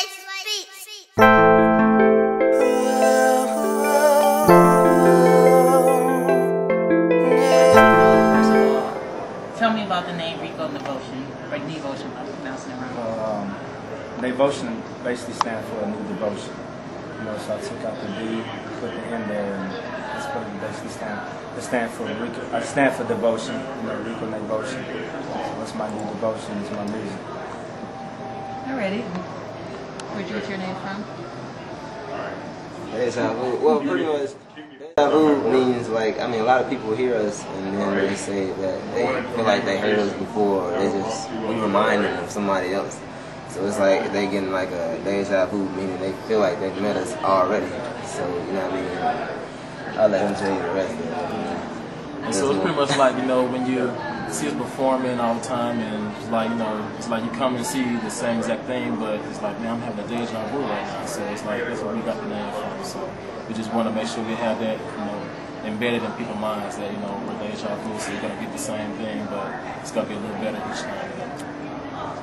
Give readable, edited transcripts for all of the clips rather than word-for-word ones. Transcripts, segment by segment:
First of all, tell me about the name Rico Devotion, or Devotion, I'm pronouncing it wrong. Devotion basically stands for a new devotion. You know, so I took out the D, put the N there, and that's what it basically stands. It stands for Rico. I stand for devotion. You know, Rico Devotion. So that's my new devotion. It's my music. Alrighty. Where'd you get your name from? Deja vu. Well, pretty much, deja vu means like, I mean, a lot of people hear us and then they say that they feel like they heard us before, or we remind them of somebody else. So it's like they getting like a deja vu, meaning they feel like they've met us already. So, you know what I mean? I'll let him tell you the rest of it. And so it's pretty much like, you know, when you see us performing all the time, and it's like, you know, it's like you come and see the same exact thing, but it's like, man, I'm having a deja vu right now. So it's like, that's where we got the name from. So we just want to make sure we have that, you know, embedded in people's minds that, you know, we're deja vu, so you're going to get the same thing, but it's going to be a little better each time.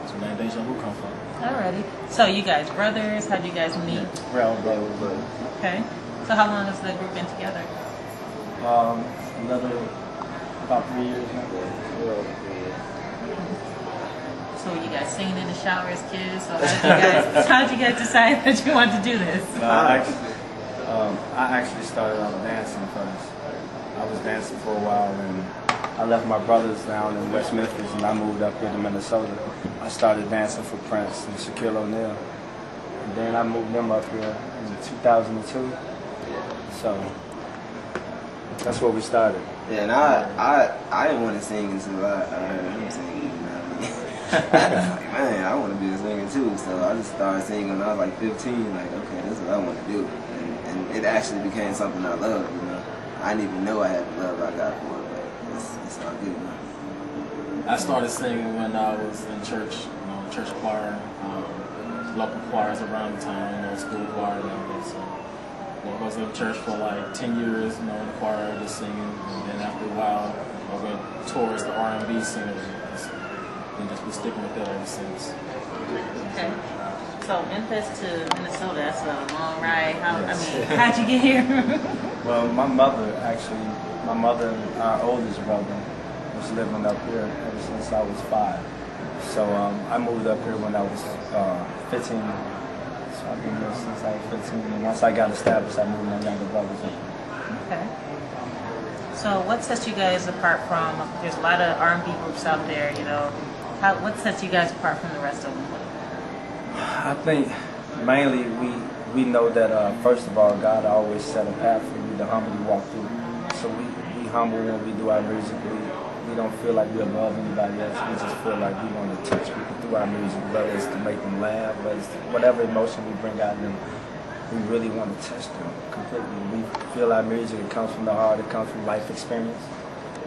So where the name deja vu come from. Alrighty. So you guys brothers? How'd you guys meet? We're all brothers. Okay. So how long has the group been together? About 3 years now. So were you guys singing in the shower as kids? So how did you guys decide that you wanted to do this? I actually started out dancing first. I was dancing for a while, and I left my brothers down in West Memphis, and I moved up here to Minnesota. I started dancing for Prince and Shaquille O'Neal. And then I moved them up here in 2002. So that's where we started. Yeah, and I didn't want to sing until I heard him singing. You know what I mean? I was like, man, I want to be a singer too. So I just started singing when I was like 15. Like, okay, this is what I want to do, and it actually became something I love. You know, I didn't even know I had the love I got for it, but it's all good. I started singing when I was in church, you know, church choir, local choirs around the town, you know, school choir and everything. So I was in church for like 10 years, you know, in the choir, just singing. And then after a while, I went towards the R&B singers. And just been sticking with that ever since. Okay. So Memphis to Minnesota, that's a long ride. How'd you get here? Well, my mother and our oldest brother was living up here ever since I was 5. So I moved up here when I was 15. So I've been here since I was 15. And once I got established, I moved my younger brothers in. Okay. So what sets you guys apart from, there's a lot of R&B groups out there, you know. What sets you guys apart from the rest of them? I think mainly we know that first of all, God always set a path for you to humbly walk through. So we humble when we do our music. We don't feel like we're above anybody else. We just feel like we want to touch people through our music, whether it's to make them laugh, whether it's whatever emotion we bring out of them. We really want to touch them completely. We feel our music, it comes from the heart, it comes from life experience.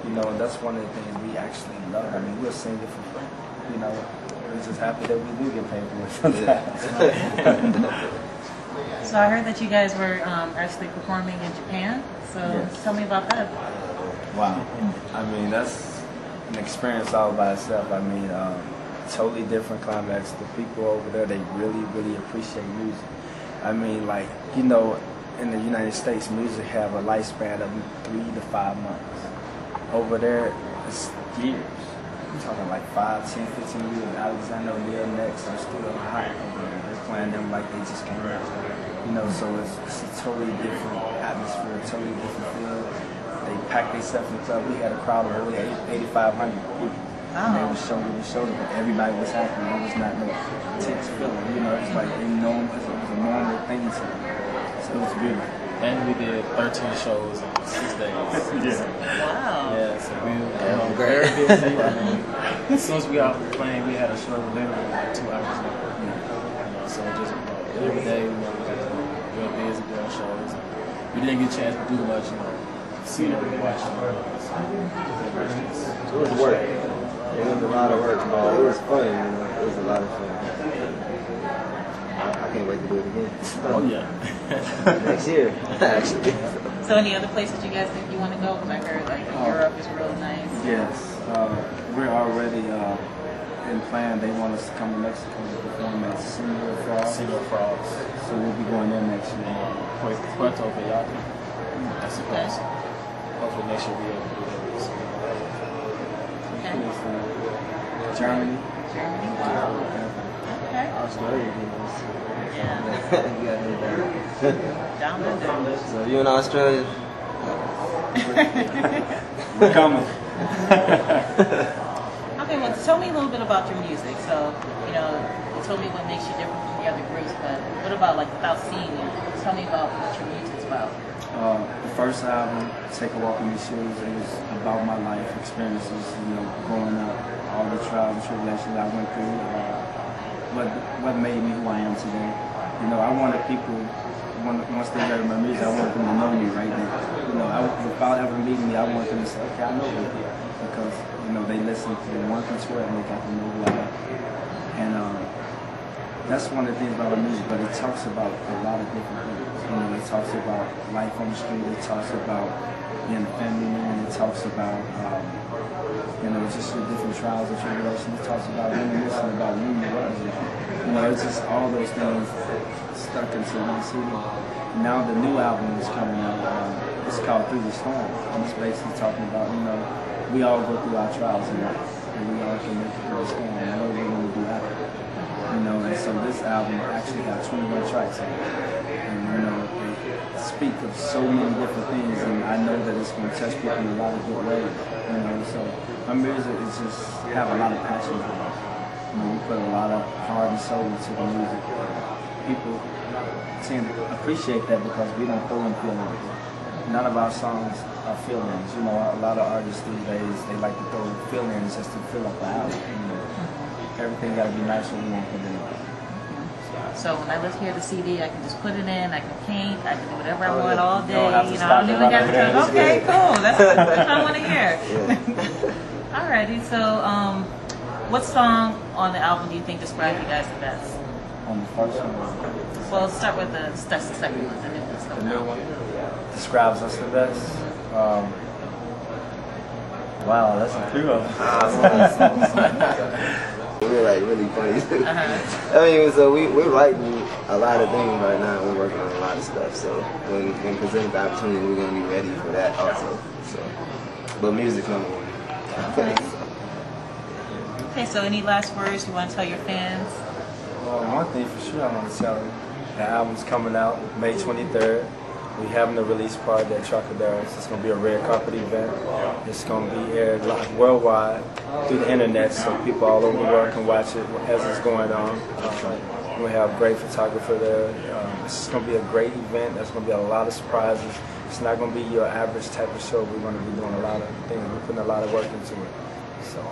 You know, and that's one of the things we actually love. I mean, we'll sing it for free. You know, we're just happy that we do get paid for it sometimes. So I heard that you guys were actually performing in Japan. So yes. Tell me about that. Wow. I mean, that's an experience all by itself. I mean, totally different climax. The people over there, they really, really appreciate music. I mean, like, you know, in the United States, music have a lifespan of 3 to 5 months. Over there, it's years. I'm talking like 5, 10, 15 years. Alexander O'Neal next, I'm still hot over there. They're playing them like they just came out. You know, so it's a totally different atmosphere, a totally different feel. They packed themselves in the club. We had a crowd of over 8,500 people. And they was showing, but everybody was happy. There was not no tense feeling. You know, it's like it was a normal thing to them. So it was beautiful. And we did 13 shows in 6 days. Wow. Yeah, so we were very busy. I mean, as soon as we got off the plane, we had a show literally like 2 hours later. You know, so just every day, you know, we were real busy doing shows. We didn't get a chance to do much, you know, see what we watched. So it was work. It was a lot of work. It was fun, you know. It was a lot of fun. I can't wait to do it again. Oh yeah. Next year, actually. So any other places you guys think you want to go? Because I heard like Europe is real nice. Yes, we're already in plan. They want us to come to Mexico to perform at City of Frogs. So we'll be going there next year. Puerto Vallarta. That's the place. Hopefully next year we'll be able to do that. Okay. Germany. Germany. Okay. Australia, Yeah. You gotta hit that. Down under. So you in Australia? We're coming. Okay, well, tell me a little bit about your music. So, you know, you told me what makes you different from the other groups, but what about, like, without seeing you? Tell me about what your music's about. The first album, Take a Walk in These Shoes, it was about my life experiences, you know, growing up, all the trials and tribulations I went through, what made me who I am today. You know, I wanted people, once they heard my music, I wanted them to know me right there. You know, without ever meeting me, I want them to say, okay, I know you, because, you know, they listened to 1 through 12 and they got to know who I am. And that's one of the things about our music, but it talks about a lot of different things. You know, it talks about life on the street, it talks about being a family man, it talks about, you know, just the different trials and tribulations, it talks about reminiscing about who you was. You know, it's just all those things stuck into one CD. Now the new album is coming out, it's called Through the Storm, and it's basically talking about, you know, we all go through our trials in life, and we all can make it through the storm, and what we're going to do after. You know, and so this album actually got 21 tracks on it. And, you know, they speak of so many different things, and I know that it's going to touch people in a lot of good ways. You know, so my music is just have a lot of passion for it. You know, we put a lot of heart and soul into the music. People tend to appreciate that because we don't throw in feelings. None of our songs are feelings. You know, a lot of artists these days, they like to throw feelings just to fill up the album. You know, everything got to be nice when we want to put it in. So when I hear the CD, I can just put it in, I can paint, I can do whatever I want all day. don't have to You know, stop I don't and even run got to over there. turn. Okay, cool. That's what I want to hear. Alrighty, so what song on the album do you think describes you guys the best? On the first one, Well, let's start with that's the second one, and then we'll the start. new one, describes us the best. Wow, that's a few of them. We're like really funny. Uh-huh. I mean, so we're writing a lot of things right now. We're working on a lot of stuff. So when presented the opportunity, we're gonna be ready for that also. So, but music's number one. Okay, so any last words you want to tell your fans? Well, one thing for sure I want to tell you, the album's coming out May 23rd. We're having a release party at Trocadero. It's going to be a red carpet event. It's going to be aired live worldwide through the internet, so people all over the world can watch it as it's going on. We have a great photographer there. It's going to be a great event. There's going to be a lot of surprises. It's not going to be your average type of show. We're going to be doing a lot of things. We're putting a lot of work into it. So,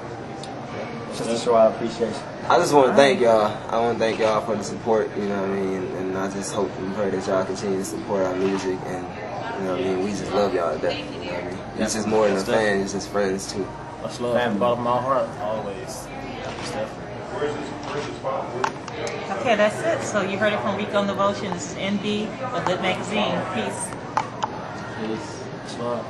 just to show our appreciation. I just want to thank y'all. I want to thank y'all for the support, you know what I mean? And I just hope and pray that y'all continue to support our music. And, you know what I mean? We just love y'all to death, you know what I mean? It's just more than a fan, it's just friends too. Much love from the bottom of my heart, always. Okay, that's it. So you heard it from Rico Devotion. This is NB, a good magazine. Peace. Peace. Much love.